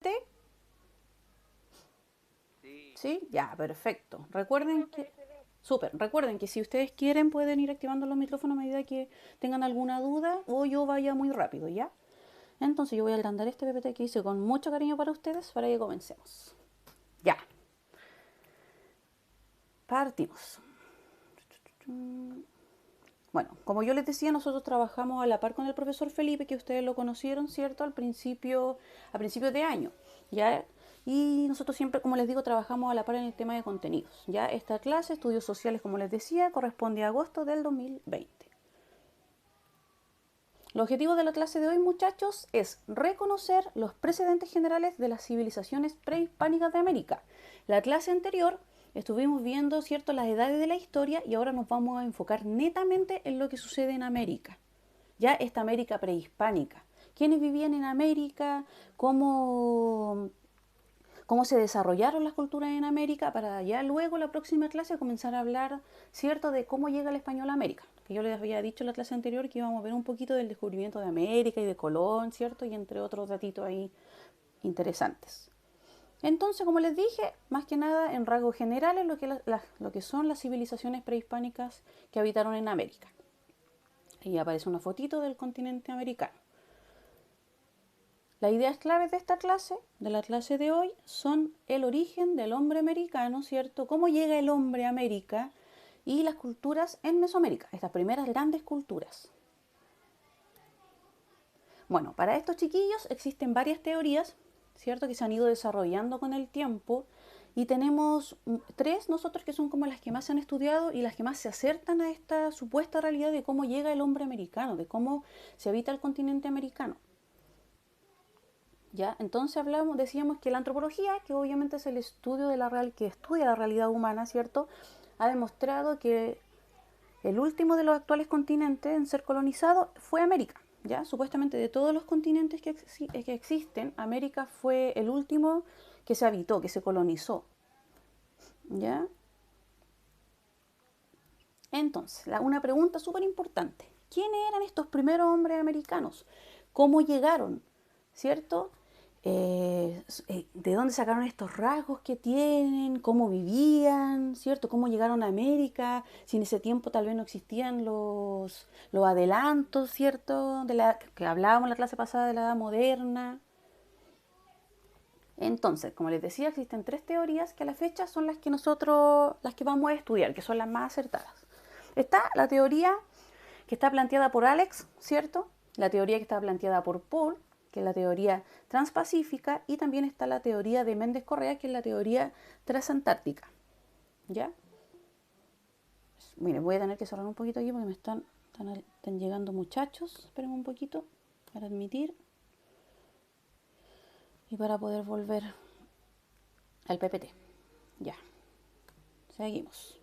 Sí, ¿Sí? Ya, perfecto. Recuerden que si ustedes quieren pueden ir activando los micrófonos a medida que tengan alguna duda o yo vaya muy rápido, ¿ya? Entonces yo voy a agrandar este PPT que hice con mucho cariño para ustedes para que comencemos. Ya, partimos. Bueno, como yo les decía, nosotros trabajamos a la par con el profesor Felipe, que ustedes lo conocieron, ¿cierto? A principios de año, ¿ya? Y nosotros siempre, como les digo, trabajamos a la par en el tema de contenidos, ¿ya? Esta clase, estudios sociales, como les decía, corresponde a agosto del 2020. El objetivo de la clase de hoy, muchachos, es reconocer los precedentes generales de las civilizaciones prehispánicas de América. La clase anterior estuvimos viendo, ¿cierto?, las edades de la historia y ahora nos vamos a enfocar netamente en lo que sucede en América. Ya esta América prehispánica. ¿Quiénes vivían en América? ¿Cómo se desarrollaron las culturas en América? Para ya luego la próxima clase comenzar a hablar, ¿cierto?, de cómo llega el español a América. Que yo les había dicho en la clase anterior que íbamos a ver un poquito del descubrimiento de América y de Colón, ¿cierto? Y entre otros datitos ahí interesantes. Entonces, como les dije, más que nada en rasgos generales lo que son las civilizaciones prehispánicas que habitaron en América. Y aparece una fotito del continente americano. Las ideas claves de esta clase, de la clase de hoy, son el origen del hombre americano, ¿cierto? Cómo llega el hombre a América y las culturas en Mesoamérica, estas primeras grandes culturas. Bueno, para estos chiquillos existen varias teorías, ¿cierto? Que se han ido desarrollando con el tiempo y tenemos tres nosotros que son como las que más se han estudiado y las que más se acercan a esta supuesta realidad de cómo llega el hombre americano, de cómo se habita el continente americano. ¿Ya? Entonces decíamos que la antropología, que obviamente es el estudio de que estudia la realidad humana, ¿cierto? Ha demostrado que el último de los actuales continentes en ser colonizado fue América, ¿ya? Supuestamente de todos los continentes que existen, América fue el último que se habitó, que se colonizó, ¿ya? Entonces, una pregunta súper importante. ¿Quiénes eran estos primeros hombres americanos? ¿Cómo llegaron? ¿Cierto? ¿De dónde sacaron estos rasgos que tienen? ¿Cómo vivían? ¿Cierto? ¿Cómo llegaron a América? Si en ese tiempo tal vez no existían los adelantos, ¿cierto? Que hablábamos en la clase pasada de la edad moderna. Entonces, como les decía, existen tres teorías que a la fecha son las que vamos a estudiar, que son las más acertadas. Está la teoría que está planteada por Alex, ¿cierto? La teoría que está planteada por Paul, que es la teoría transpacífica, y también está la teoría de Méndez Correa, que es la teoría transantártica. ¿Ya? Miren, voy a tener que cerrar un poquito aquí porque están llegando muchachos. Esperen un poquito para admitir y para poder volver al PPT. Ya, seguimos.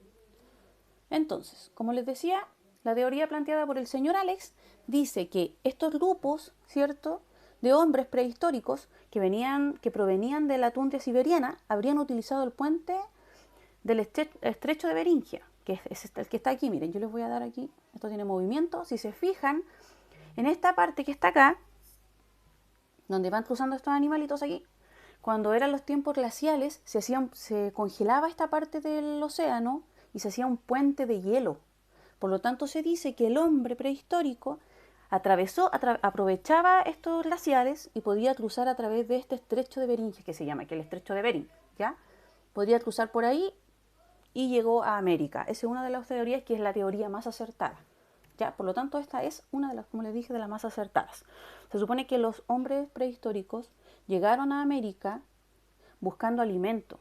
Entonces, como les decía, la teoría planteada por el señor Alex dice que estos grupos, ¿cierto?, de hombres prehistóricos que provenían de la tundra siberiana habrían utilizado el puente del estrecho de Beringia, que es el que está aquí. Miren, yo les voy a dar aquí, esto tiene movimiento. Si se fijan, en esta parte que está acá, donde van cruzando estos animalitos aquí, cuando eran los tiempos glaciales, se congelaba esta parte del océano y se hacía un puente de hielo. Por lo tanto, se dice que el hombre prehistórico aprovechaba estos glaciares y podía cruzar a través de este estrecho de Bering, que se llama, que es el estrecho de Bering, ¿ya? Podría cruzar por ahí y llegó a América. Esa es una de las teorías que es la teoría más acertada. ¿Ya? Por lo tanto, esta es una de las, como les dije, de las más acertadas. Se supone que los hombres prehistóricos llegaron a América buscando alimento,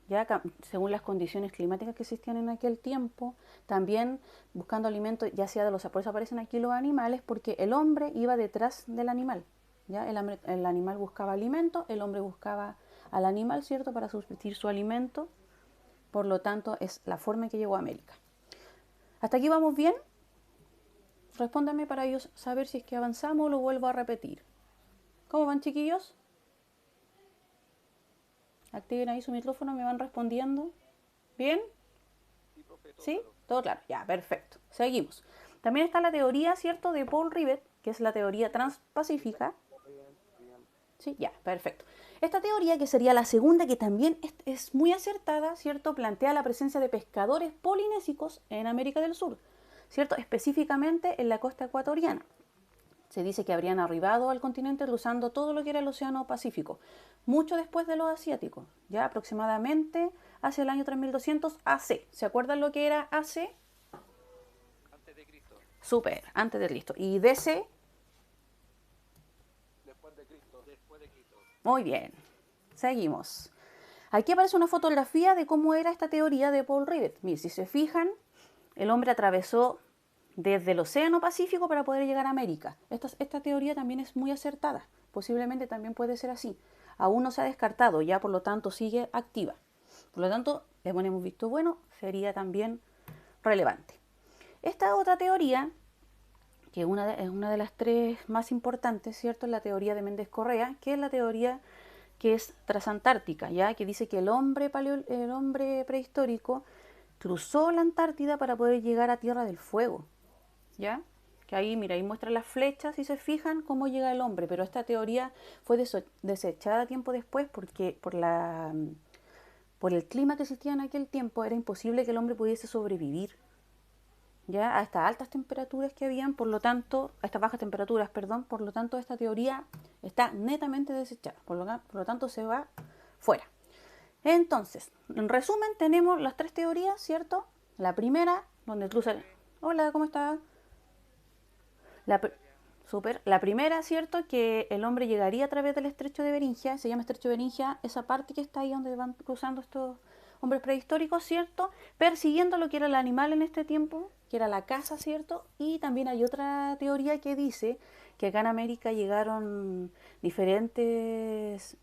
ya según las condiciones climáticas que existían en aquel tiempo, también buscando alimento, ya sea por eso aparecen aquí los animales, porque el hombre iba detrás del animal, ya el animal buscaba alimento, el hombre buscaba al animal, ¿cierto?, para subsistir su alimento. Por lo tanto, es la forma en que llegó a América. ¿Hasta aquí vamos bien? Respóndame para ellos saber si es que avanzamos o lo vuelvo a repetir. ¿Cómo van, chiquillos? Activen ahí su micrófono, me van respondiendo. ¿Bien? sí, profe, todo ¿Sí? claro. Todo claro. Ya, perfecto. Seguimos. También está la teoría, ¿cierto?, de Paul Rivet, que es la teoría transpacífica. Bien, bien. Sí, ya, perfecto. Esta teoría, que sería la segunda, que también es muy acertada, ¿cierto? Plantea la presencia de pescadores polinésicos en América del Sur, ¿cierto? Específicamente en la costa ecuatoriana. Se dice que habrían arribado al continente cruzando todo lo que era el Océano Pacífico, mucho después de los asiáticos, ya aproximadamente hacia el año 3200 AC. ¿Se acuerdan lo que era AC? Antes de Cristo. Súper, antes de Cristo. ¿Y DC? Después de Cristo. Después de Cristo. Muy bien. Seguimos. Aquí aparece una fotografía de cómo era esta teoría de Paul Rivet. Miren, si se fijan, el hombre atravesó desde el Océano Pacífico para poder llegar a América. Esta teoría también es muy acertada. Posiblemente también puede ser así. Aún no se ha descartado, ya por lo tanto sigue activa. Por lo tanto, le ponemos visto bueno, sería también relevante. Esta otra teoría, que es una de las tres más importantes, ¿cierto? Es la teoría de Méndez Correa, que es la teoría que es transantártica, ¿ya? Que dice que el hombre prehistórico cruzó la Antártida para poder llegar a Tierra del Fuego, ¿ya? Que ahí, mira, ahí muestra las flechas, si se fijan, cómo llega el hombre, pero esta teoría fue desechada tiempo después porque por el clima que existía en aquel tiempo era imposible que el hombre pudiese sobrevivir, ya, a estas altas temperaturas que habían, por lo tanto, a estas bajas temperaturas, perdón, por lo tanto esta teoría está netamente desechada, por lo tanto se va fuera. Entonces, en resumen, tenemos las tres teorías, ¿cierto? La primera, donde cruza... Hola, ¿cómo estás? La primera, ¿cierto? Que el hombre llegaría a través del estrecho de Beringia, se llama estrecho de Beringia, esa parte que está ahí donde van cruzando estos hombres prehistóricos, ¿cierto? Persiguiendo lo que era el animal en este tiempo, que era la caza, ¿cierto? Y también hay otra teoría que dice que acá en América llegaron diferentes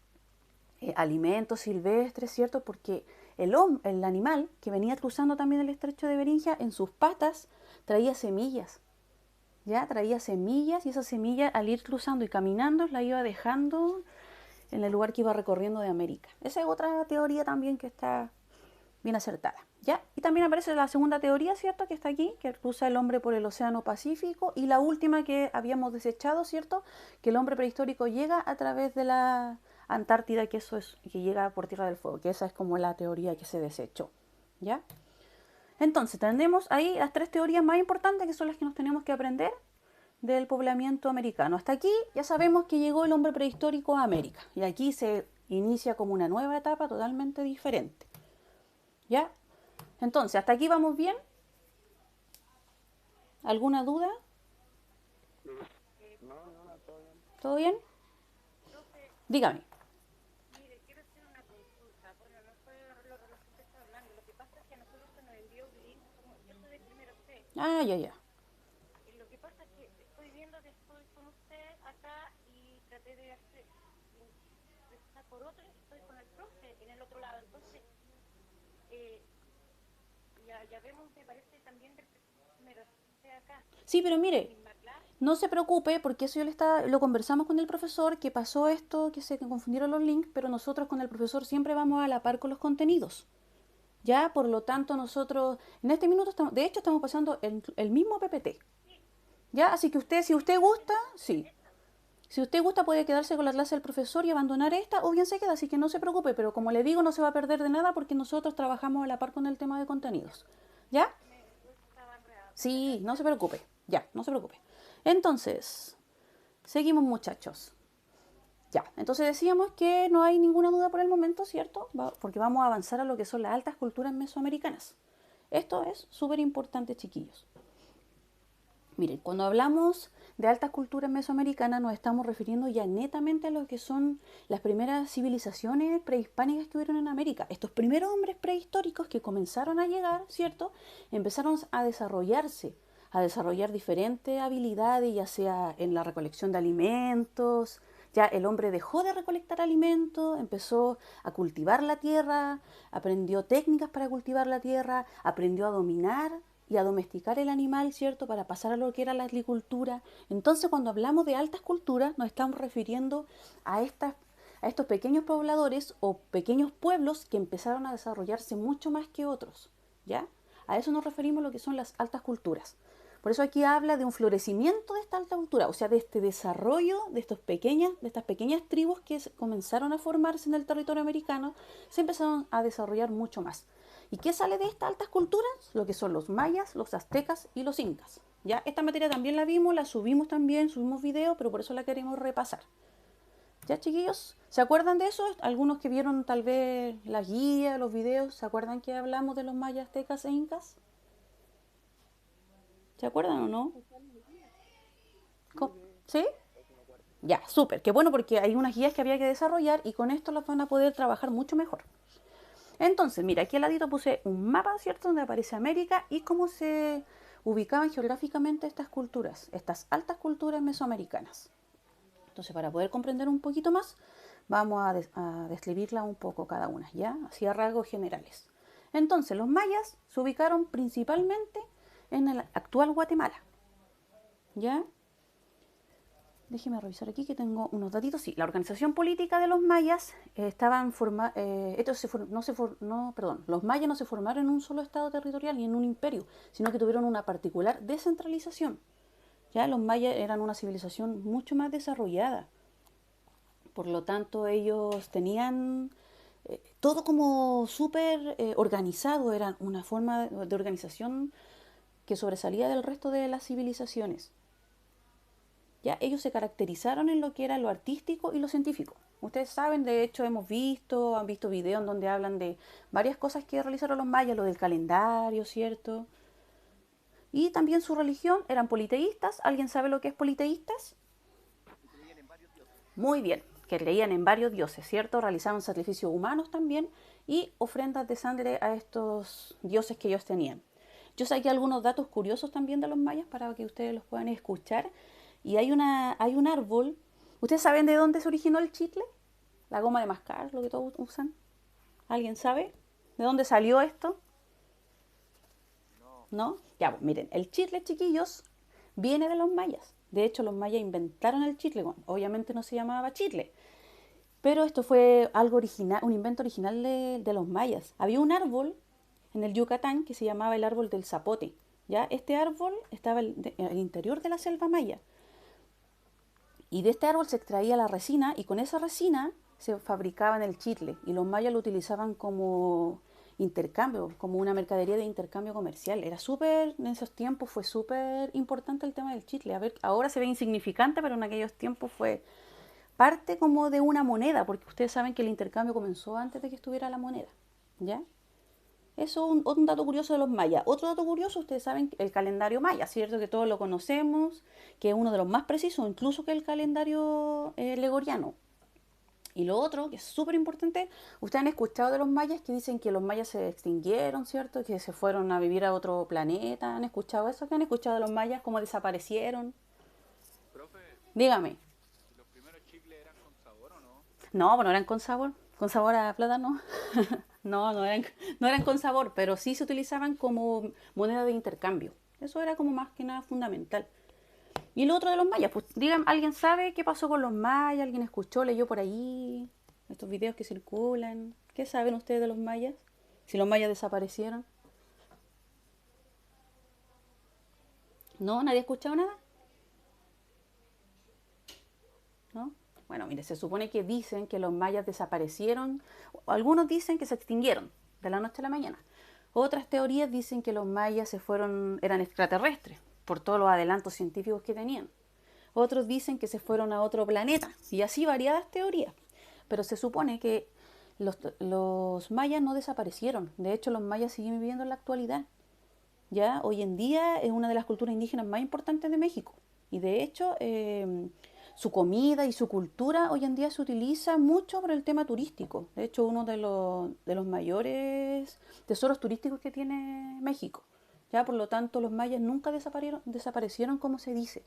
alimentos silvestres, ¿cierto? Porque el animal que venía cruzando también el estrecho de Beringia, en sus patas traía semillas. Ya traía semillas y esas semillas al ir cruzando y caminando la iba dejando en el lugar que iba recorriendo de América. Esa es otra teoría también que está bien acertada, ¿ya? Y también aparece la segunda teoría, ¿cierto? Que está aquí, que cruza el hombre por el Océano Pacífico, y la última que habíamos desechado, ¿cierto? Que el hombre prehistórico llega a través de la Antártida, que eso es, que llega por Tierra del Fuego, que esa es como la teoría que se desechó, ¿ya? Entonces, tenemos ahí las tres teorías más importantes, que son las que nos tenemos que aprender del poblamiento americano. Hasta aquí ya sabemos que llegó el hombre prehistórico a América. Y aquí se inicia como una nueva etapa totalmente diferente. ¿Ya? Entonces, ¿hasta aquí vamos bien? ¿Alguna duda? No, todo bien. ¿Todo bien? Dígame. Mire, quiero hacer una consulta. Bueno, no fue lo que usted está hablando. Lo que pasa es que a nosotros se nos envió un link. Yo soy de primero C. Ah, ya. Y lo que pasa es que estoy viendo que estoy con usted acá y traté de hacer. Está por otro, estoy con el profe en el otro lado. Entonces, ya vemos, me parece también del primero C acá. Sí, pero mire, Misma clase. no se preocupe, porque eso lo conversamos con el profesor, que pasó esto, que se confundieron los links, pero nosotros con el profesor siempre vamos a la par con los contenidos. Ya, por lo tanto, nosotros en este minuto estamos, de hecho, estamos pasando el mismo PPT. Ya, así que usted, si usted gusta, sí. Si usted gusta, puede quedarse con la clase del profesor y abandonar esta, o bien se queda, así que no se preocupe, pero como le digo, no se va a perder de nada porque nosotros trabajamos a la par con el tema de contenidos. ¿Ya? Sí, no se preocupe. Ya, no se preocupe. Entonces, seguimos, muchachos. Ya, entonces decíamos que no hay ninguna duda por el momento, ¿cierto? Porque vamos a avanzar a lo que son las altas culturas mesoamericanas. Esto es súper importante, chiquillos. Miren, cuando hablamos de altas culturas mesoamericanas nos estamos refiriendo ya netamente a lo que son las primeras civilizaciones prehispánicas que hubieron en América. Estos primeros hombres prehistóricos que comenzaron a llegar, ¿cierto? Empezaron a desarrollarse, a desarrollar diferentes habilidades, ya sea en la recolección de alimentos. Ya el hombre dejó de recolectar alimentos, empezó a cultivar la tierra, aprendió técnicas para cultivar la tierra, aprendió a dominar y a domesticar el animal, ¿cierto? Para pasar a lo que era la agricultura. Entonces, cuando hablamos de altas culturas, nos estamos refiriendo a estos pequeños pobladores o pequeños pueblos que empezaron a desarrollarse mucho más que otros, ¿ya? A eso nos referimos lo que son las altas culturas. Por eso aquí habla de un florecimiento de esta alta cultura, o sea, de este desarrollo de estas pequeñas tribus que comenzaron a formarse en el territorio americano, se empezaron a desarrollar mucho más. ¿Y qué sale de estas altas culturas? Lo que son los mayas, los aztecas y los incas. ¿Ya? Esta materia también la vimos, la subimos también, subimos video, pero por eso la queremos repasar. ¿Ya, chiquillos? ¿Se acuerdan de eso? Algunos que vieron tal vez la guía, los videos, ¿se acuerdan que hablamos de los mayas, aztecas e incas? ¿Se acuerdan o no? ¿Sí? Ya, súper. Qué bueno porque hay unas guías que había que desarrollar y con esto las van a poder trabajar mucho mejor. Entonces, mira, aquí al ladito puse un mapa, ¿cierto? Donde aparece América y cómo se ubicaban geográficamente estas culturas, estas altas culturas mesoamericanas. Entonces, para poder comprender un poquito más, vamos a describirla un poco cada una, ¿ya? Así a rasgos generales. Entonces, los mayas se ubicaron principalmente en el actual Guatemala, ¿ya? Déjeme revisar aquí que tengo unos datitos. Sí, la organización política de los mayas estaban formados. Los mayas no se formaron en un solo estado territorial ni en un imperio, sino que tuvieron una particular descentralización. Ya los mayas eran una civilización mucho más desarrollada. Por lo tanto, ellos tenían todo como súper organizado. Era una forma de organización que sobresalía del resto de las civilizaciones. Ya ellos se caracterizaron en lo que era lo artístico y lo científico. Ustedes saben, de hecho han visto videos en donde hablan de varias cosas que realizaron los mayas, lo del calendario, ¿cierto? Y también su religión, eran politeístas. ¿Alguien sabe lo que es politeístas? Muy bien, que creían en varios dioses, ¿cierto? Realizaban sacrificios humanos también y ofrendas de sangre a estos dioses que ellos tenían. Yo saqué algunos datos curiosos también de los mayas para que ustedes los puedan escuchar. Y hay un árbol. ¿Ustedes saben de dónde se originó el chicle? La goma de mascar, lo que todos usan. ¿Alguien sabe? ¿De dónde salió esto? ¿No? Ya, pues miren, el chicle, chiquillos, viene de los mayas. De hecho, los mayas inventaron el chicle. Bueno, obviamente no se llamaba chicle. Pero esto fue algo original, un invento original de los mayas. Había un árbol en el Yucatán que se llamaba el árbol del zapote. ¿Ya? Este árbol estaba en el interior de la selva maya. Y de este árbol se extraía la resina y con esa resina se fabricaban el chicle. Y los mayas lo utilizaban como intercambio, como una mercadería de intercambio comercial. Era súper, en esos tiempos fue súper importante el tema del chicle. A ver, ahora se ve insignificante, pero en aquellos tiempos fue parte como de una moneda, porque ustedes saben que el intercambio comenzó antes de que estuviera la moneda, ¿ya? Eso es un dato curioso de los mayas. Otro dato curioso, ustedes saben el calendario maya, ¿cierto? Que todos lo conocemos, que es uno de los más precisos, incluso que el calendario gregoriano. Y lo otro, que es súper importante, ustedes han escuchado de los mayas que dicen que los mayas se extinguieron, ¿cierto? Que se fueron a vivir a otro planeta. ¿Han escuchado eso? ¿Qué han escuchado de los mayas? ¿Cómo desaparecieron? Profe, Dígame. ¿los primeros chicles eran con sabor o no? No, pues no eran con sabor a plátano. No, no eran con sabor, pero sí se utilizaban como moneda de intercambio. Eso era como más que nada fundamental. Y lo otro de los mayas, pues digan, ¿alguien sabe qué pasó con los mayas? ¿Alguien escuchó, leyó por ahí estos videos que circulan? ¿Qué saben ustedes de los mayas? Si los mayas desaparecieron. ¿No? ¿Nadie ha escuchado nada? ¿No? Bueno, mire, se supone que dicen que los mayas desaparecieron. Algunos dicen que se extinguieron de la noche a la mañana. Otras teorías dicen que los mayas eran extraterrestres por todos los adelantos científicos que tenían. Otros dicen que se fueron a otro planeta y así variadas teorías. Pero se supone que los mayas no desaparecieron. De hecho, los mayas siguen viviendo en la actualidad. Ya hoy en día es una de las culturas indígenas más importantes de México. Y de hecho, su comida y su cultura hoy en día se utiliza mucho por el tema turístico. De hecho, uno de los mayores tesoros turísticos que tiene México. Ya, por lo tanto, los mayas nunca desaparecieron como se dice,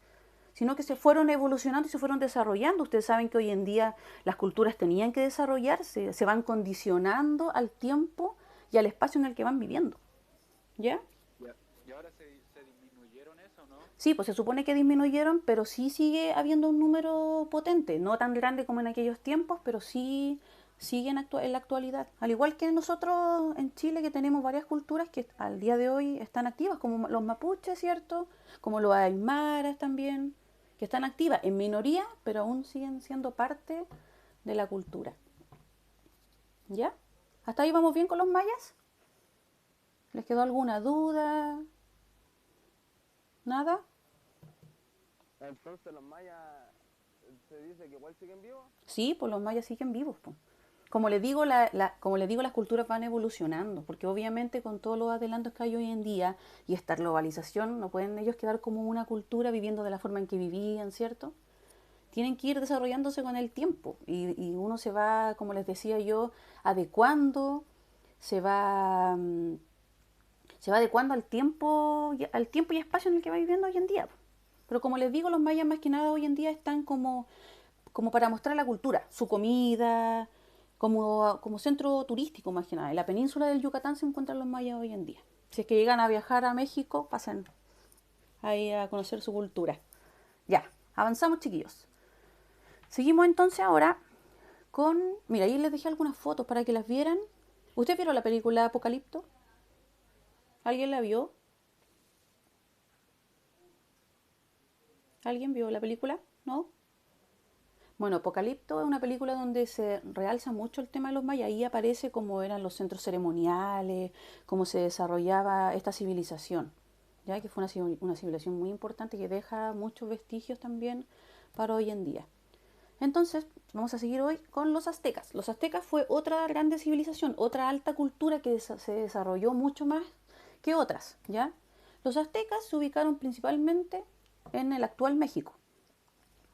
sino que se fueron evolucionando y se fueron desarrollando. Ustedes saben que hoy en día las culturas tenían que desarrollarse, se van condicionando al tiempo y al espacio en el que van viviendo. ¿Ya? ¿Y ahora se disminuyeron eso, no? Sí, pues se supone que disminuyeron, pero sí sigue habiendo un número potente, no tan grande como en aquellos tiempos, pero sí siguen en la actualidad. Al igual que nosotros en Chile, que tenemos varias culturas que al día de hoy están activas, como los mapuches, ¿cierto? Como los aymaras también, que están activas en minoría, pero aún siguen siendo parte de la cultura. ¿Ya? ¿Hasta ahí vamos bien con los mayas? ¿Les quedó alguna duda? ¿Nada? Entonces los mayas se dice que igual siguen vivos. Sí, pues los mayas siguen vivos, pues. Como les digo, como les digo, las culturas van evolucionando, porque obviamente con todos los adelantos que hay hoy en día y esta globalización, no pueden ellos quedar como una cultura viviendo de la forma en que vivían, ¿cierto? Tienen que ir desarrollándose con el tiempo y uno se va, como les decía yo, adecuando, se va, se va adecuando al tiempo y espacio en el que va viviendo hoy en día. Pero como les digo, los mayas más que nada hoy en día están como para mostrar la cultura, su comida, como centro turístico más que nada. En la península del Yucatán se encuentran los mayas hoy en día. Si es que llegan a viajar a México, pasan ahí a conocer su cultura. Ya, avanzamos, chiquillos. Seguimos entonces ahora con... Mira, ahí les dejé algunas fotos para que las vieran. ¿Ustedes vieron la película Apocalipto? ¿Alguien la vio? ¿Alguien vio la película? ¿No? Bueno, Apocalipto es una película donde se realza mucho el tema de los mayas. Ahí aparece cómo eran los centros ceremoniales, cómo se desarrollaba esta civilización, ya que fue una civilización muy importante que deja muchos vestigios también para hoy en día. Entonces, vamos a seguir hoy con los aztecas. Los aztecas fue otra grande civilización, otra alta cultura que se desarrolló mucho más que otras, ¿ya? Los aztecas se ubicaron principalmente en el actual México.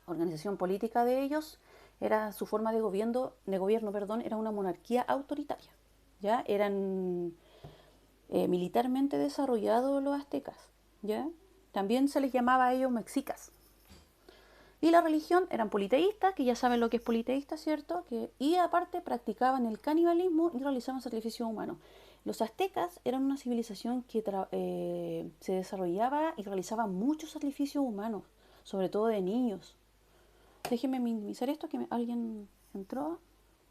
La organización política de ellos era su forma de gobierno, era una monarquía autoritaria. ¿Ya? Eran militarmente desarrollados los aztecas. ¿Ya? También se les llamaba a ellos mexicas. Y la religión eran politeístas, que ya saben lo que es politeísta, ¿cierto? Y aparte practicaban el canibalismo y realizaban sacrificios humanos. Los aztecas eran una civilización que se desarrollaba y realizaba muchos sacrificios humanos, sobre todo de niños. Déjenme minimizar esto, que alguien entró.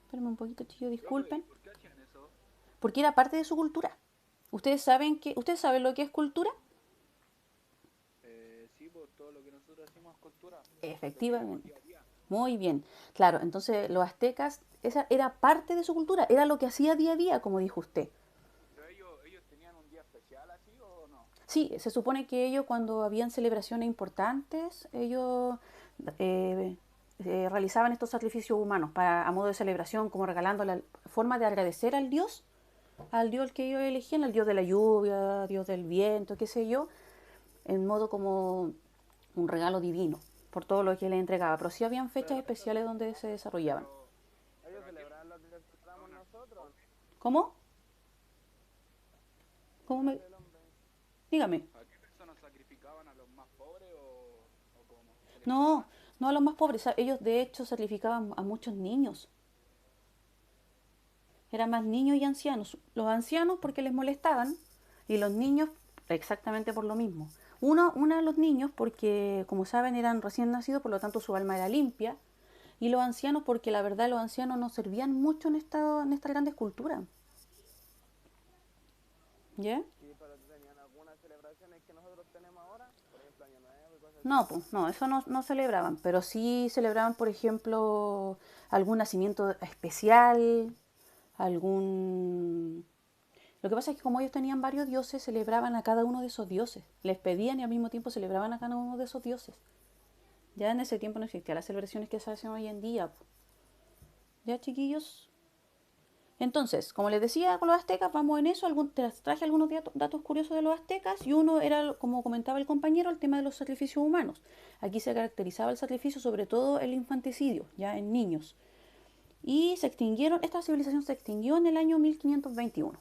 Espérenme un poquito, chicos, disculpen. ¿Por qué hacían eso? Porque era parte de su cultura. ¿Ustedes saben lo que es cultura? Sí, por todo lo que nosotros decimos cultura. Efectivamente. Día a día. Muy bien. Claro, entonces los aztecas, esa era parte de su cultura, era lo que hacía día a día, como dijo usted. ¿Pero ellos tenían un día especial así o no? Sí, se supone que ellos cuando habían celebraciones importantes, ellos realizaban estos sacrificios humanos a modo de celebración, como regalando la forma de agradecer al dios que ellos elegían, al dios de la lluvia, dios del viento, qué sé yo, en modo como un regalo divino por todo lo que les entregaba. Pero sí habían fechas especiales donde se desarrollaban. Ellos celebraban lo que celebramos nosotros. ¿Cómo? ¿Cómo me...? El hombre. Dígame. ¿A qué personas sacrificaban? ¿A los más pobres o cómo? No, no a los más pobres. Ellos de hecho sacrificaban a muchos niños. Eran más niños y ancianos. Los ancianos porque les molestaban y los niños exactamente por lo mismo. Uno de los niños porque, como saben, eran recién nacidos, por lo tanto su alma era limpia. Y los ancianos porque la verdad los ancianos no servían mucho en estas grandes culturas. ¿Ya? Sí, pero tenían algunas celebraciones que nosotros tenemos ahora, por ejemplo Año Nuevo y cosas así. No, pues no, eso no celebraban, pero sí celebraban, por ejemplo, algún nacimiento especial, algún... Lo que pasa es que como ellos tenían varios dioses, celebraban a cada uno de esos dioses. Les pedían y al mismo tiempo celebraban a cada uno de esos dioses. Ya en ese tiempo no existían las celebraciones que se hacen hoy en día. ¿Ya, chiquillos? Entonces, como les decía con los aztecas, vamos en eso. Traje algunos datos curiosos de los aztecas y uno era, como comentaba el compañero, el tema de los sacrificios humanos. Aquí se caracterizaba el sacrificio, sobre todo el infanticidio, ya en niños. Y esta civilización se extinguió en el año 1521.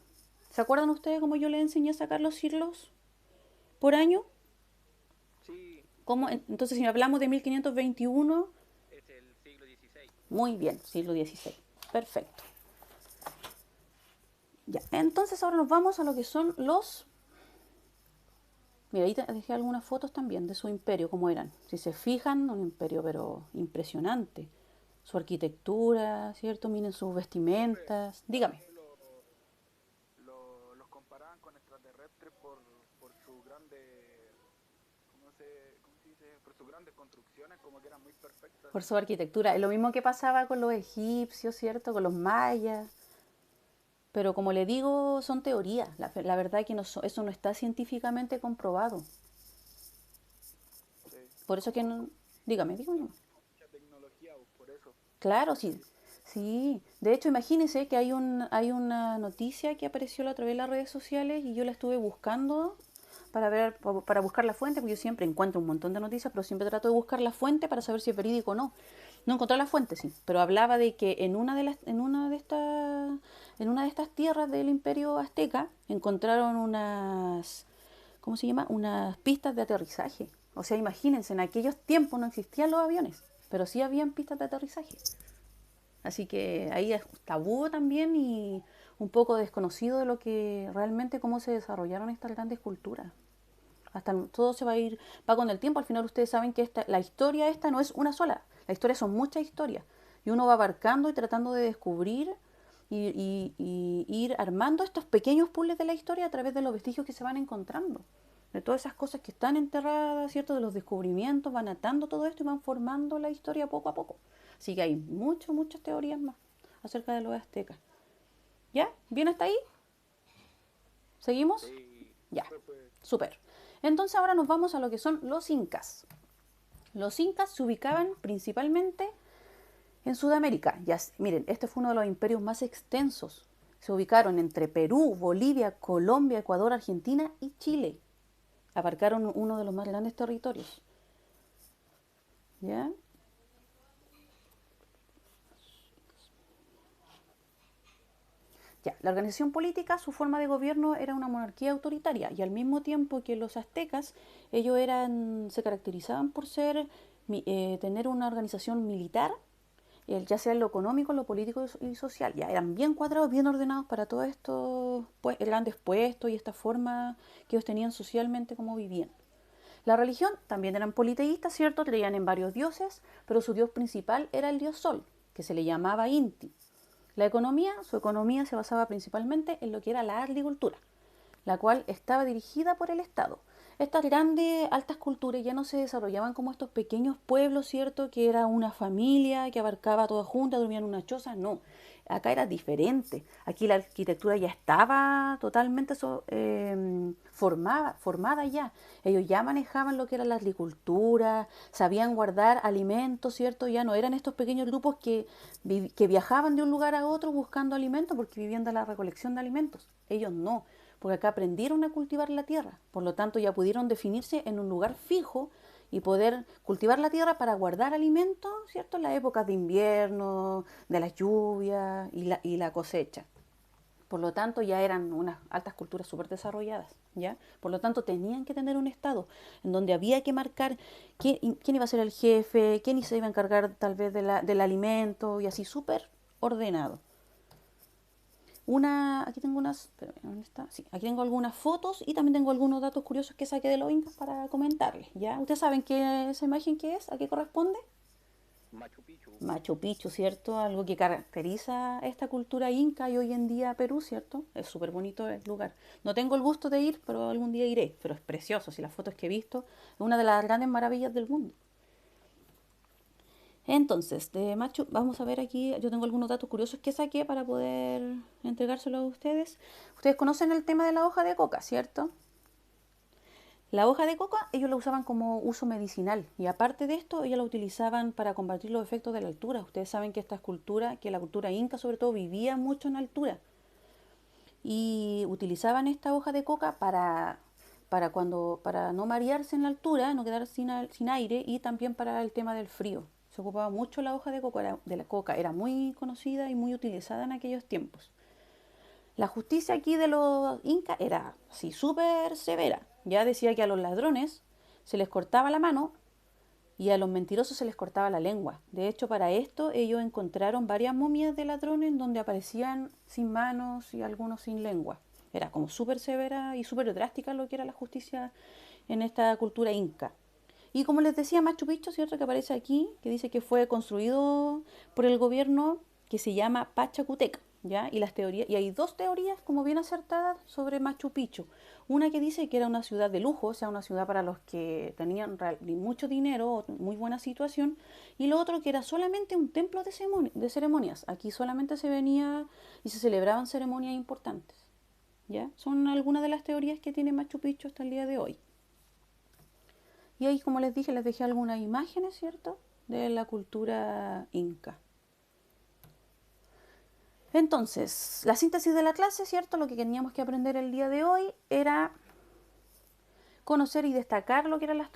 ¿Se acuerdan ustedes cómo yo les enseñé a sacar los siglos por año? Sí, Entonces, si hablamos de 1521, es el siglo XVI. muy bien, siglo XVI. Perfecto. Ya, entonces ahora nos vamos a lo que son los... Mira, ahí dejé algunas fotos también de su imperio, cómo eran. Si se fijan, un imperio pero impresionante. su arquitectura, ¿cierto? Miren sus vestimentas. Dígame. Los comparaban con extraterrestres por sus grandes, ¿cómo se dice? Por sus grandes construcciones, como que eran muy perfectas. Por su arquitectura. Es lo mismo que pasaba con los egipcios, ¿cierto? Con los mayas. Pero como le digo, son teorías. La verdad que eso no está científicamente comprobado. Sí, Por eso que no... Dígame, dígame. mucha tecnología, pues, por eso. Claro, sí. Sí. De hecho, imagínense que hay una noticia que apareció la otra vez en las redes sociales y yo la estuve buscando para ver, para buscar la fuente, porque yo siempre encuentro un montón de noticias, pero siempre trato de buscar la fuente para saber si es verídico o no. No encontré la fuente, sí, pero hablaba de que en una de estas tierras del Imperio Azteca encontraron unas, ¿cómo se llama? Unas pistas de aterrizaje. O sea, imagínense, en aquellos tiempos no existían los aviones, pero sí habían pistas de aterrizaje. Así que ahí es tabú también y un poco desconocido de lo que realmente cómo se desarrollaron estas grandes culturas. Todo se va a ir, va con el tiempo. Al final ustedes saben que la historia esta no es una sola. La historia son muchas historias. Y uno va abarcando y tratando de descubrir y ir armando estos pequeños puzzles de la historia a través de los vestigios que se van encontrando. De todas esas cosas que están enterradas, ¿cierto? De los descubrimientos, van atando todo esto y van formando la historia poco a poco. Así que hay muchas teorías más acerca de los aztecas. ¿Ya? ¿Bien hasta ahí? ¿Seguimos? Sí, Ya, pues, súper. Entonces ahora nos vamos a lo que son los incas. Los incas se ubicaban principalmente en Sudamérica. Miren, este fue uno de los imperios más extensos. Se ubicaron entre Perú, Bolivia, Colombia, Ecuador, Argentina y Chile. Abarcaron uno de los más grandes territorios. ¿Ya? Ya, la organización política, su forma de gobierno era una monarquía autoritaria y al mismo tiempo que los aztecas, se caracterizaban por tener una organización militar, ya sea en lo económico, lo político y social. Ya eran bien cuadrados, bien ordenados para todos estos grandes puestos y esta forma que ellos tenían socialmente como vivían. La religión también eran politeístas, ¿cierto? Creían en varios dioses, pero su dios principal era el dios Sol, que se le llamaba Inti. Su economía se basaba principalmente en lo que era la agricultura, la cual estaba dirigida por el Estado. Estas grandes, altas culturas ya no se desarrollaban como estos pequeños pueblos, ¿cierto? Que era una familia que abarcaba toda junta, dormían en una choza. No, acá era diferente. Aquí la arquitectura ya estaba totalmente formada ya. Ellos ya manejaban lo que era la agricultura, sabían guardar alimentos, ¿cierto? Ya no eran estos pequeños grupos que viajaban de un lugar a otro buscando alimentos porque vivían de la recolección de alimentos. Ellos no, porque acá aprendieron a cultivar la tierra. Por lo tanto, ya pudieron definirse en un lugar fijo y poder cultivar la tierra para guardar alimentos, ¿cierto? En las épocas de invierno, de las lluvias y la cosecha. Por lo tanto, ya eran unas altas culturas súper desarrolladas, ¿ya? Por lo tanto, tenían que tener un estado en donde había que marcar quién iba a ser el jefe, quién se iba a encargar tal vez del alimento y así súper ordenado. Aquí tengo ¿dónde está? Sí, aquí tengo algunas fotos y también tengo algunos datos curiosos que saqué de los incas para comentarles, ¿ya? ¿Ustedes saben esa imagen qué es? ¿A qué corresponde? Machu Picchu. Machu Picchu, ¿cierto? Algo que caracteriza esta cultura inca y hoy en día Perú, ¿cierto? Es súper bonito el lugar. No tengo el gusto de ir, pero algún día iré. Pero es precioso, si las fotos que he visto, es una de las grandes maravillas del mundo. Entonces, de Machu, vamos a ver aquí, yo tengo algunos datos curiosos que saqué para poder entregárselos a ustedes. Ustedes conocen el tema de la hoja de coca, ¿cierto? La hoja de coca ellos la usaban como uso medicinal y aparte de esto ellos la utilizaban para combatir los efectos de la altura. Ustedes saben que que la cultura inca sobre todo vivía mucho en altura y utilizaban esta hoja de coca para no marearse en la altura, no quedar sin aire y también para el tema del frío. Se ocupaba mucho la hoja de la coca, era muy conocida y muy utilizada en aquellos tiempos. La justicia aquí de los incas era así súper severa. Ya decía que a los ladrones se les cortaba la mano y a los mentirosos se les cortaba la lengua. De hecho, para esto ellos encontraron varias momias de ladrones donde aparecían sin manos y algunos sin lengua. Era como súper severa y súper drástica lo que era la justicia en esta cultura inca. Y como les decía, Machu Picchu, ¿cierto? Que aparece aquí, que dice que fue construido por el gobierno que se llama Pachacutec, ¿ya? Y las teorías, y hay dos teorías como bien acertadas sobre Machu Picchu. Una que dice que era una ciudad de lujo, o sea, una ciudad para los que tenían mucho dinero o muy buena situación, y lo otro que era solamente un templo de ceremonias. Aquí solamente se venía y se celebraban ceremonias importantes, ¿ya? Son algunas de las teorías que tiene Machu Picchu hasta el día de hoy. Y ahí, como les dije, les dejé algunas imágenes, ¿cierto?, de la cultura inca. Entonces, la síntesis de la clase, ¿cierto? Lo que teníamos que aprender el día de hoy era conocer y destacar lo que eran las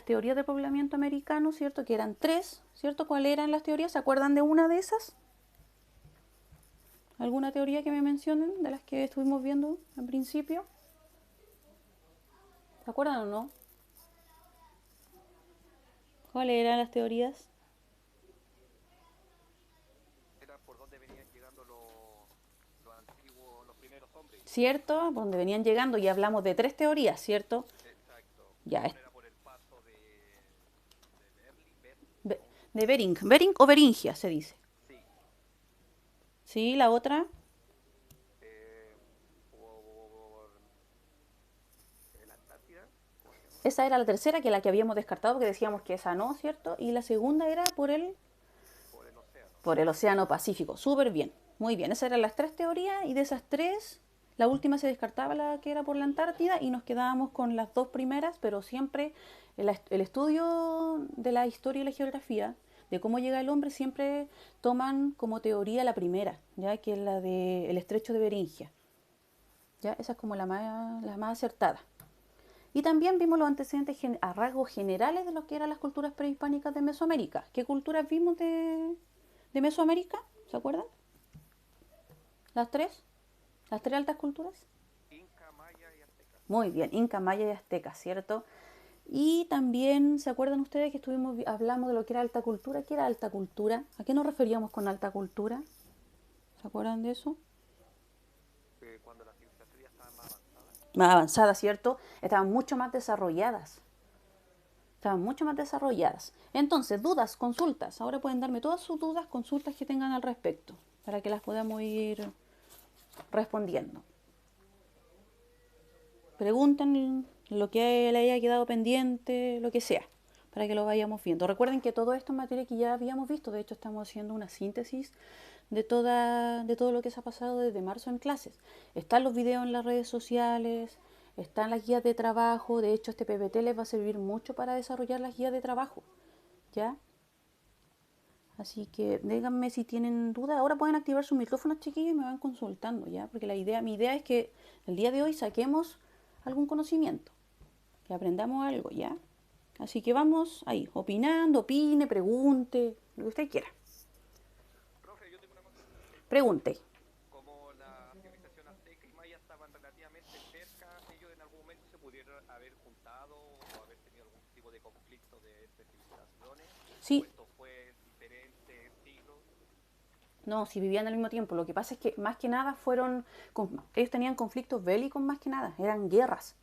teorías de poblamiento americano, ¿cierto? Que eran tres, ¿cierto? ¿Cuáles eran las teorías? ¿Se acuerdan de una de esas? ¿Alguna teoría que me mencionen de las que estuvimos viendo al principio? ¿Se acuerdan o no? ¿Cuáles eran las teorías? Era por donde venían llegando los antiguos, los primeros hombres. ¿Cierto? Por donde venían llegando y hablamos de tres teorías, ¿cierto? Exacto. Ya. Una era por el paso de De Bering. Bering o Beringia se dice. Sí. Sí, la otra. Por la Antártida. Esa era la tercera, que la que habíamos descartado, porque decíamos que esa no, ¿cierto? Y la segunda era por el Océano Pacífico. Súper bien, muy bien. Esas eran las tres teorías y de esas tres, la última se descartaba, la que era por la Antártida, y nos quedábamos con las dos primeras, pero siempre el estudio de la historia y la geografía, de cómo llega el hombre, siempre toman como teoría la primera, ya que es la del estrecho de Beringia. ¿Ya? Esa es como la más acertada. Y también vimos los antecedentes a rasgos generales de lo que eran las culturas prehispánicas de Mesoamérica. ¿Qué culturas vimos de Mesoamérica? ¿Se acuerdan? ¿Las tres? ¿Las tres altas culturas? Inca, Maya y Azteca. Muy bien, Inca, Maya y Azteca, ¿cierto? Y también, ¿se acuerdan ustedes que hablamos de lo que era alta cultura? ¿Qué era alta cultura? ¿A qué nos referíamos con alta cultura? ¿Se acuerdan de eso? Cuando las civilizaciones ya estaban más avanzadas. Más avanzadas, ¿cierto? Estaban mucho más desarrolladas. Entonces, dudas, consultas. Ahora pueden darme todas sus dudas, consultas que tengan al respecto, para que las podamos ir respondiendo. Pregunten lo que le haya quedado pendiente, lo que sea, para que lo vayamos viendo. Recuerden que todo esto es materia que ya habíamos visto. De hecho, estamos haciendo una síntesis de todo lo que se ha pasado desde marzo en clases. Están los videos en las redes sociales, están las guías de trabajo. De hecho, este PPT les va a servir mucho para desarrollar las guías de trabajo, ¿ya? Así que díganme si tienen dudas. Ahora pueden activar sus micrófonos, chiquillos, y me van consultando, ¿ya? Porque mi idea es que el día de hoy saquemos algún conocimiento, que aprendamos algo, ¿ya? Así que vamos ahí, opinando, opine, pregunte, lo que usted quiera. Profe, yo tengo una consulta. Pregunte. Como la civilización azteca y maya estaban relativamente cerca, ellos en algún momento se pudieron haber juntado o haber tenido algún tipo de conflicto de entre civilizaciones. Sí. ¿O esto fue diferentes siglos? No, si vivían al mismo tiempo. Lo que pasa es que más que nada ellos tenían conflictos bélicos más que nada, eran guerras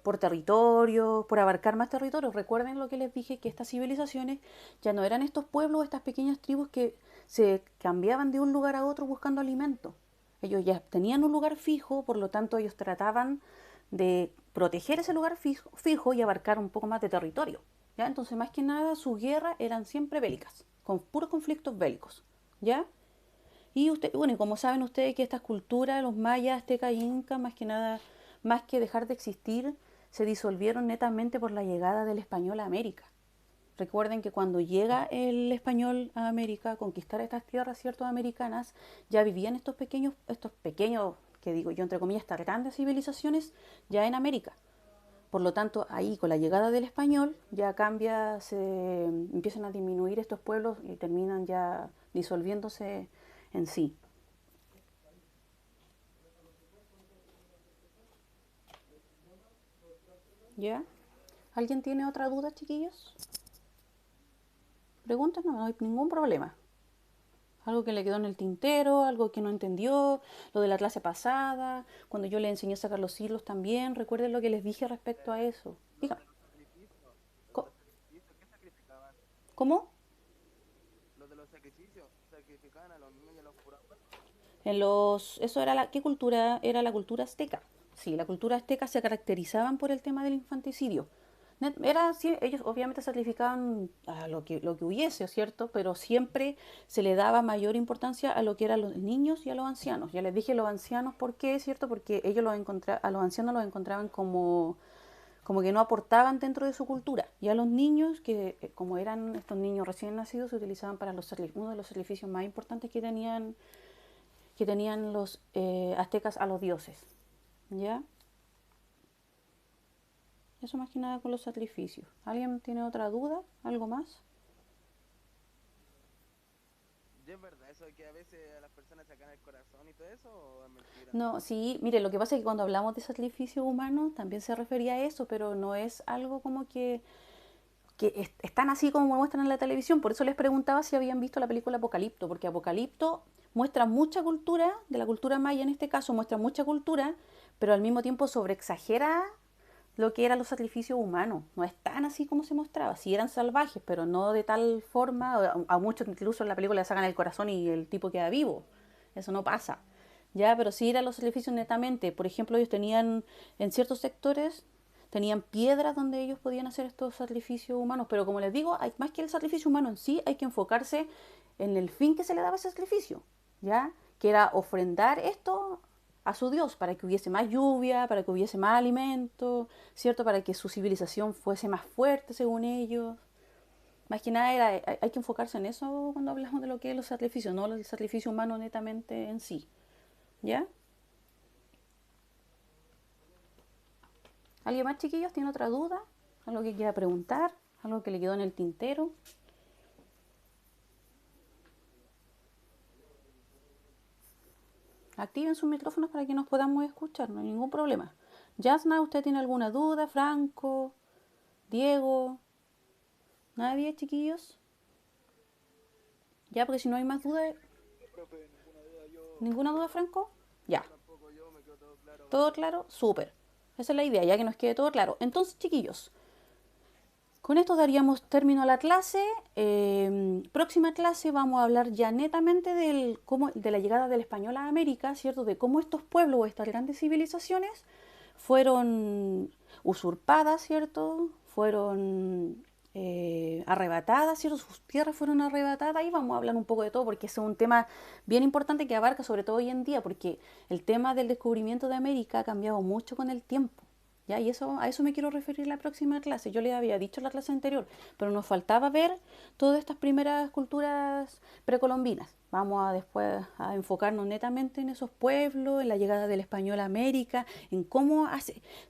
por territorio, por abarcar más territorios. Recuerden lo que les dije, que estas civilizaciones ya no eran estos pueblos, estas pequeñas tribus que se cambiaban de un lugar a otro buscando alimento. Ellos ya tenían un lugar fijo, por lo tanto ellos trataban de proteger ese lugar fijo y abarcar un poco más de territorio, ¿ya? Entonces, más que nada, sus guerras eran siempre bélicas, con puros conflictos bélicos, ¿ya? Y como saben ustedes que estas culturas, los mayas, aztecas e incas, más que nada, más que dejar de existir, se disolvieron netamente por la llegada del español a América. Recuerden que cuando llega el español a América a conquistar estas tierras, ¿cierto?, americanas, ya vivían estos pequeños, que digo yo entre comillas, estas grandes civilizaciones ya en América. Por lo tanto, ahí con la llegada del español ya se empiezan a disminuir estos pueblos y terminan ya disolviéndose en sí. ¿Ya? ¿Alguien tiene otra duda, chiquillos? Preguntas, no hay ningún problema. Algo que le quedó en el tintero, algo que no entendió, lo de la clase pasada, cuando yo le enseñé a sacar los hilos también. Recuerden lo que les dije respecto a eso. Dígame. ¿Cómo? Los de los sacrificios, sacrificaban a los niños y a los puros. Eso era ¿qué cultura? Era la cultura azteca. Sí, la cultura azteca se caracterizaban por el tema del infanticidio. Sí, ellos obviamente sacrificaban a lo que hubiese, ¿cierto? Pero siempre se le daba mayor importancia a lo que eran los niños y a los ancianos. Ya les dije los ancianos, ¿por qué? ¿Cierto? Porque ellos a los ancianos los encontraban como que no aportaban dentro de su cultura. Y a los niños, que como eran estos niños recién nacidos, se utilizaban para uno de los sacrificios más importantes que tenían los aztecas a los dioses. ¿Ya? Eso más que nada con los sacrificios. ¿Alguien tiene otra duda? ¿Algo más? ¿Y es verdad eso de que a veces a las personas sacan el corazón y todo eso o es mentira? No, sí, mire, lo que pasa es que cuando hablamos de sacrificio humano también se refería a eso, pero no es algo como que están así como muestran en la televisión. Por eso les preguntaba si habían visto la película Apocalipto, porque Apocalipto muestra mucha cultura, de la cultura maya en este caso, muestra mucha cultura, pero al mismo tiempo sobreexagera lo que eran los sacrificios humanos. No es tan así como se mostraba. Sí eran salvajes, pero no de tal forma. A muchos incluso en la película le sacan el corazón y el tipo queda vivo. Eso no pasa. Ya, pero sí eran los sacrificios netamente. Por ejemplo, ellos tenían en ciertos sectores tenían piedras donde ellos podían hacer estos sacrificios humanos. Pero como les digo, más que el sacrificio humano en sí, hay que enfocarse en el fin que se le daba ese sacrificio, ¿ya? Que era ofrendar esto a su Dios, para que hubiese más lluvia, para que hubiese más alimento, ¿cierto? Para que su civilización fuese más fuerte según ellos. Más que nada hay que enfocarse en eso cuando hablamos de lo que es los sacrificios, no el sacrificio humano netamente en sí, ¿ya? ¿Alguien más, chiquillos, tiene otra duda? ¿Algo que quiera preguntar? ¿Algo que le quedó en el tintero? Activen sus micrófonos para que nos podamos escuchar, no hay ningún problema. Yasna, ¿usted tiene alguna duda? Franco, Diego, ¿nadie, chiquillos? Ya, porque si no hay más dudas... Profe, ninguna duda, yo ¿Ninguna duda, Franco? Ya. Tampoco yo, me quedó todo claro. ¿Todo claro? Súper. Esa es la idea, ya que nos quede todo claro. Entonces, chiquillos, con esto daríamos término a la clase. Próxima clase vamos a hablar ya netamente de la llegada del español a América, ¿cierto? De cómo estos pueblos o estas grandes civilizaciones fueron usurpadas, ¿cierto? Fueron arrebatadas, ¿cierto? Sus tierras fueron arrebatadas y vamos a hablar un poco de todo porque ese es un tema bien importante que abarca sobre todo hoy en día porque el tema del descubrimiento de América ha cambiado mucho con el tiempo. ¿Ya? Y a eso me quiero referir en la próxima clase. Yo les había dicho en la clase anterior, pero nos faltaba ver todas estas primeras culturas precolombinas. Vamos a después a enfocarnos netamente en esos pueblos, en la llegada del español a América, en cómo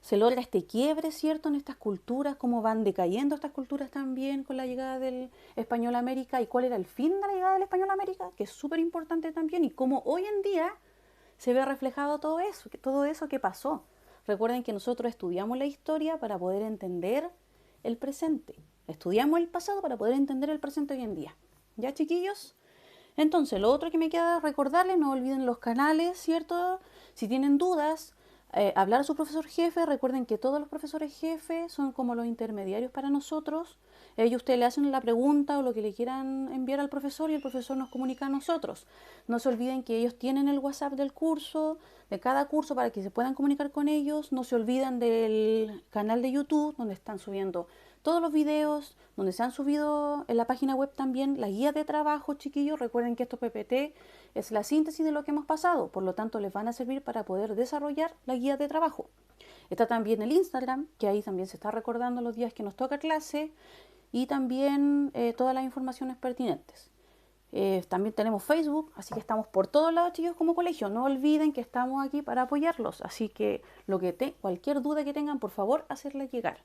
se logra este quiebre, ¿cierto?, en estas culturas, cómo van decayendo estas culturas también con la llegada del español a América y cuál era el fin de la llegada del español a América, que es súper importante también, y cómo hoy en día se ve reflejado todo eso que pasó. Recuerden que nosotros estudiamos la historia para poder entender el presente. Estudiamos el pasado para poder entender el presente hoy en día. ¿Ya, chiquillos? Entonces, lo otro que me queda recordarles, no olviden los canales, ¿cierto? Si tienen dudas, hablar a su profesor jefe. Recuerden que todos los profesores jefes son como los intermediarios para nosotros. Ellos ustedes le hacen la pregunta o lo que le quieran enviar al profesor y el profesor nos comunica a nosotros. No se olviden que ellos tienen el WhatsApp del curso, de cada curso, para que se puedan comunicar con ellos. No se olviden del canal de YouTube donde están subiendo todos los videos, donde se han subido en la página web también la guía de trabajo, chiquillos. Recuerden que esto PPT es la síntesis de lo que hemos pasado, por lo tanto les van a servir para poder desarrollar la guía de trabajo. Está también el Instagram, que ahí también se está recordando los días que nos toca clase y también todas las informaciones pertinentes. También tenemos Facebook, así que estamos por todos lados, chicos, como colegio. No olviden que estamos aquí para apoyarlos, así que cualquier duda que tengan, por favor, hacerla llegar.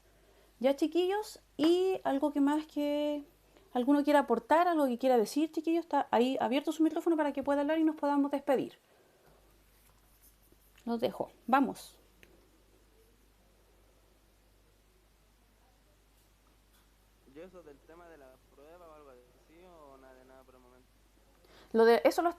Ya, chiquillos, y algo que más que alguno quiera aportar, algo que quiera decir, chiquillos, está ahí abierto su micrófono para que pueda hablar y nos podamos despedir. Los dejo, vamos. ¿Y eso del tema de la prueba o algo así o nada de nada por el momento? Eso lo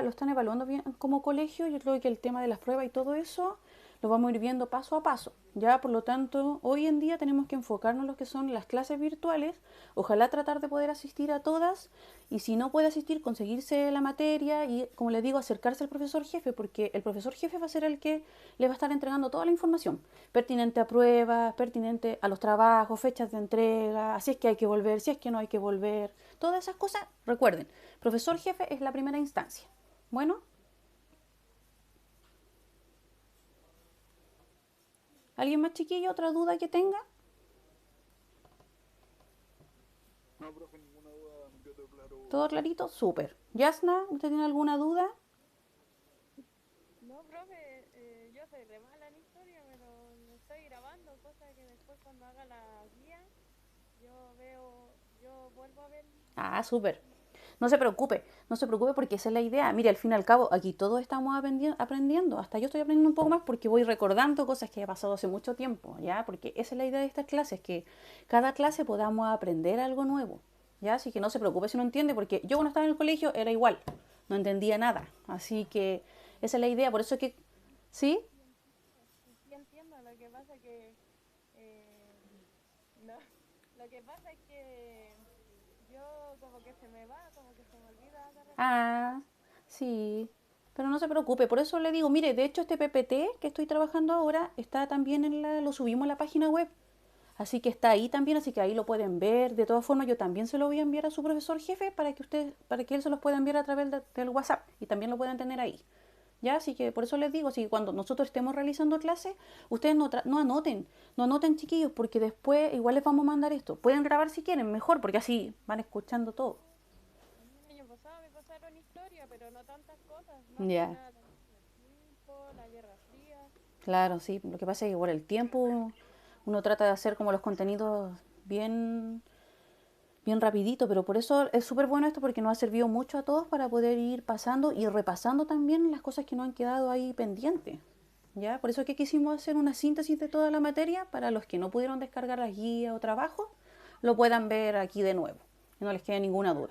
están evaluando bien como colegio. Yo creo que el tema de las pruebas y todo eso lo vamos a ir viendo paso a paso. Ya, por lo tanto, hoy en día tenemos que enfocarnos en lo que son las clases virtuales, ojalá tratar de poder asistir a todas, y si no puede asistir, conseguirse la materia y, como les digo, acercarse al profesor jefe, porque el profesor jefe va a ser el que le va a estar entregando toda la información, pertinente a pruebas, pertinente a los trabajos, fechas de entrega, si es que hay que volver, si es que no hay que volver, todas esas cosas. Recuerden, profesor jefe es la primera instancia. Bueno, ¿alguien más, chiquillo? ¿Otra duda que tenga? No, profe, ninguna duda, me quedó claro. ¿Todo clarito? Súper. Yasna, ¿usted tiene alguna duda? No, profe, yo soy re mala en historia, pero me estoy grabando, cosa que después cuando haga la guía, yo vuelvo a ver. Ah, súper. No se preocupe porque esa es la idea. Mire, al fin y al cabo, aquí todos estamos aprendiendo. Hasta yo estoy aprendiendo un poco más porque voy recordando cosas que he pasado hace mucho tiempo, ¿ya? Porque esa es la idea de estas clases, que cada clase podamos aprender algo nuevo, ¿ya? Así que no se preocupe si no entiende, porque yo cuando estaba en el colegio era igual, no entendía nada. Así que esa es la idea, por eso que... ¿Sí? Sí entiendo, lo que pasa que... no, lo que pasa es que yo como que se me va, como que se me olvida de repente. Ah, sí, pero no se preocupe, por eso le digo, mire, de hecho este PPT que estoy trabajando ahora está también lo subimos a la página web, así que está ahí también, así que ahí lo pueden ver. De todas formas, yo también se lo voy a enviar a su profesor jefe para que él se los pueda enviar a través del WhatsApp y también lo puedan tener ahí. ¿Ya? Así que por eso les digo, así que cuando nosotros estemos realizando clases, ustedes no anoten, chiquillos, porque después igual les vamos a mandar esto. Pueden grabar si quieren, mejor, porque así van escuchando todo. El año pasado me pasaron historia, pero no tantas cosas, más Ya. que nada también el tiempo, la Guerra Fría. Claro, sí. Lo que pasa es que por el tiempo uno trata de hacer como los contenidos bien rapidito, pero por eso es súper bueno esto, porque nos ha servido mucho a todos para poder ir pasando y repasando también las cosas que nos han quedado ahí pendientes. ¿Ya? Por eso es que quisimos hacer una síntesis de toda la materia para los que no pudieron descargar las guías o trabajos, lo puedan ver aquí de nuevo y no les quede ninguna duda.